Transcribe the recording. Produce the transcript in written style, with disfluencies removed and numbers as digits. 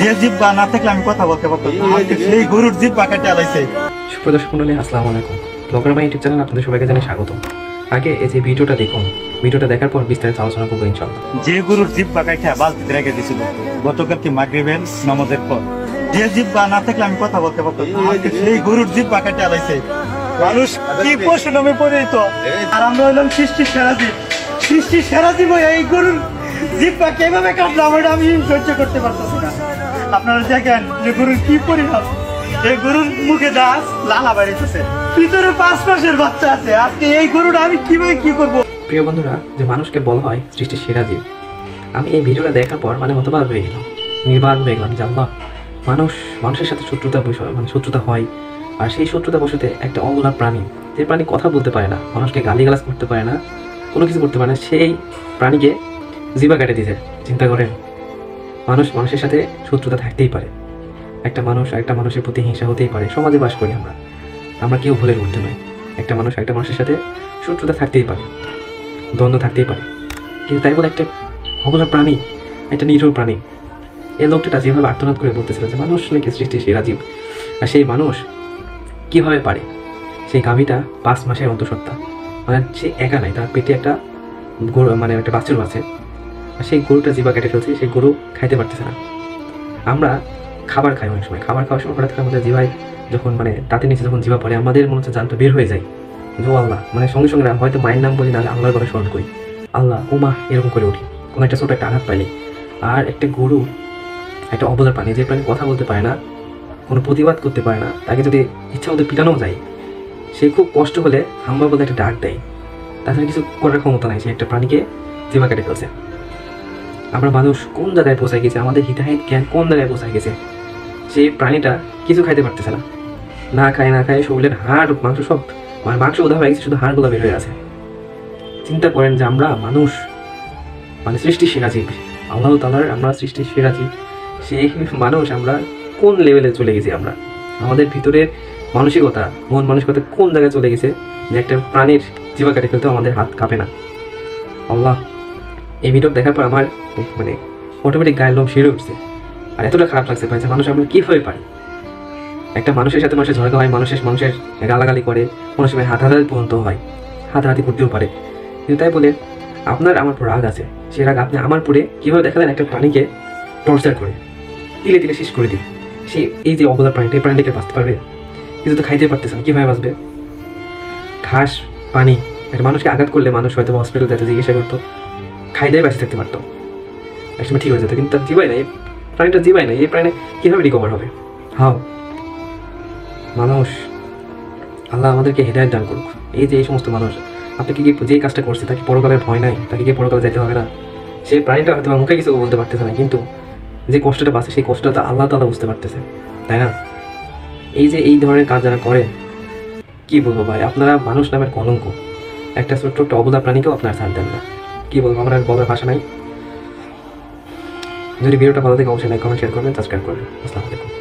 যে জিব্বা না থাকলে আমি কথা বলতে পারতাম না। এই গরুর জিব্বা কেটে আলাইছে। সুপ্রদর্শক মণ্ডলী, আসসালামু আলাইকুম। ব্লগার মাই ইউটিউব চ্যানেল আপনাদের সবাইকে জানাই স্বাগত। আগে এই যে ভিডিওটা দেখুন, ভিডিওটা দেখার পর বিস্তারিত আলোচনা করবো ইনশাআল্লাহ। যে গরুর জিব্বা কেটে বালতিতে রেখে দিয়েছিল গতকালকে মাগরিবের নামাজের পর, যে জিব্বা না থাকলে আমি কথা বলতে পারতাম না। এই গরুর জিব্বা কেটে আলাইছে। মানুষ কি পশু নামে পরিচিত, আর আমরা হইলাম সৃষ্টির সেরা জীব। সৃষ্টির সেরা জীব এই গরুর জিব্বা কিভাবে কাটলাম এটা আমি সহ্য করতে পারতেছি না। আপনারা দেখেন যে গরুর কি পরিমাণ, এই গরুর মুখে দাস লালা বাড়িতেছে, ভিতরে 5 মাসের বাচ্চা আছে। আজকে এই গরুটা আমি কিভাবে কি করবো? প্রিয় বন্ধুরা, যে মানুষকে বলা হয় সৃষ্টির সেরা জীব, আমি এই ভিডিওটা দেখার পর হতবাক হয়ে গেলাম, নির্বাক হয়ে গেলাম যে আল্লাহ, মানুষের সাথে শত্রুতা হয়, আর সেই শত্রুতা বসতে একটা অবলা প্রাণী, যে প্রাণী কথা বলতে পারে না, মানুষকে গালিগালাজ করতে পারে না, কোনো কিছু করতে পারে না, সেই প্রাণীকে জিবা কেটে দিতে। চিন্তা করেন, মানুষের সাথে শত্রুতা থাকতেই পারে, একটা মানুষের প্রতি হিংসা হতেই পারে। সমাজে বাস করি আমরা কেউ ভুলের মধ্যে নয়। একটা মানুষের সাথে শত্রুতা থাকতেই পারে, দ্বন্দ্ব থাকতেই পারে, কিন্তু তাই বলে একটা অবলা প্রাণী, একটা নিরীহ প্রাণী, এই লোকটা যেভাবে আর্তনাদ করে বলতেছিল যে মানুষ নাকি সৃষ্টির সেরা জীব, আর সেই মানুষ কিভাবে পারে, সেই গাভীটা 5 মাসের অন্তঃসত্ত্বা, মানে সে একা নাই, তার পেটে একটা গরু, একটা বাছুর আছে, আর সেই গরুটা জিবা কেটে ফেলছে, সেই গরু খাইতে পারতেছে না। আমরা খাবার খাই, অনেক সময় খাবার খাওয়ার সময় হঠাৎ করে আমাদের জিভায় যখন দাঁতের নিচে যখন জিভা পড়ে, আমাদের মনে হচ্ছে জানটা বের হয়ে যায়, যে আল্লাহ, সঙ্গে সঙ্গে হয়তো মায়ের নাম বলি, নাহলে আল্লাহর কথা স্মরণ করি, আল্লাহ উমা এরকম করে উঠি কোনো একটা ছোট একটা আঘাত পাইলে। আর একটা গরু, একটা অবলার প্রাণী, যে প্রাণী কথা বলতে পারে না, কোনো প্রতিবাদ করতে পারে না, তাকে যদি ইচ্ছা মতো পিটানো যায়, সে খুব কষ্ট হলে হাম্বা বলে একটা ডাক দেয়, তাছাড়া কিছু করার ক্ষমতা নাই, সে একটা প্রাণীকে জিভা কেটে ফেলছে। আমরা মানুষ কোন জায়গায় পৌঁছায় গেছে, আমাদের হিতাহিত জ্ঞান কোন জায়গায় পৌঁছায় গেছে। সেই প্রাণীটা কিছু খাইতে পারতেছে না, না খায় শরীরের হাড় মাংস সব মাংস উদা হয়ে গেছে, শুধু হাড়গুলো বের হয়ে আছে। চিন্তা করেন যে আমরা মানুষ সৃষ্টির সেরা জীব, আল্লাহ তাআলার আমরা সৃষ্টির সেরা জীব, সেই মানুষ আমরা কোন লেভেলে চলে গেছি। আমাদের ভিতরের মানসিকতা, মন মানসিকতা কোন জায়গায় চলে গেছে যে একটা প্রাণীর জিভা কেটে ফেলতেও আমাদের হাত কাঁপে না। আল্লাহ, এই ভিডিও দেখার পর আমার অটোমেটিক গায়ের লোম শিরে উঠছে, আর এতটা খারাপ লাগছে ভাই যে মানুষ আমরা কীভাবে পারি। একটা মানুষের সাথে মানুষের ঝগড়া হয়, মানুষের গালাগালি করে, কোনো সময় হাতাহাতি পর্যন্ত হয়, হাতাহাতি করতেও পারে, কিন্তু তাই বলে আপনার আমার পর রাগ আছে, সে রাগ আপনি আমার পরে কীভাবে দেখালেন একটা প্রাণীকে টর্চার করে তিলে তিলে শেষ করে দিই। সে এই যে অবলা প্রাণীটা, এই প্রাণীটাকে বাঁচতে পারবে? কিছু তো খাইতে পারতেছে না, কীভাবে বাঁচবে? ঘাস পানি, একটা মানুষকে আঘাত করলে মানুষ হয়তো হসপিটাল যেতে জিজ্ঞাসা করতো, খাইতে বেঁচে থাকতে পারতো, একসময় ঠিক হয়ে যেত, কিন্তু তার জীবাই নাই, প্রাণীটা জীবাই নাই, এই প্রাণী কীভাবে রিকভার হবে? মানুষ, আল্লাহ আমাদেরকে হেদায়েত দান করুক। এই যে এই সমস্ত মানুষ, আপনাকে কি যে কাজটা করছে, তাকে পরকালের ভয় নাই, তাকে কি পরকালে যেতে হবে না? সেই প্রাণীটা হয়তো মুখে কিছু বলতে পারতেছে না, কিন্তু যে কষ্টটা পাচ্ছে সেই কষ্টটা আল্লাহ তাআলা বুঝতে পারতেছে, তাই না? এই যে এই ধরনের কাজ যারা করে, কি বলবো ভাই, আপনারা মানুষ নামের কলঙ্ক। একটা ছোট্ট অবলা প্রাণীকেও আপনারা ছাড় দেন না, কি বলবো, আমার বলার ভাষা নাই। যদি ভিডিওটা ভালো থাকে অবশ্যই লাইক, কমেন্ট, শেয়ার করবেন, সাবস্ক্রাইব করবেন। আসসালামু আলাইকুম।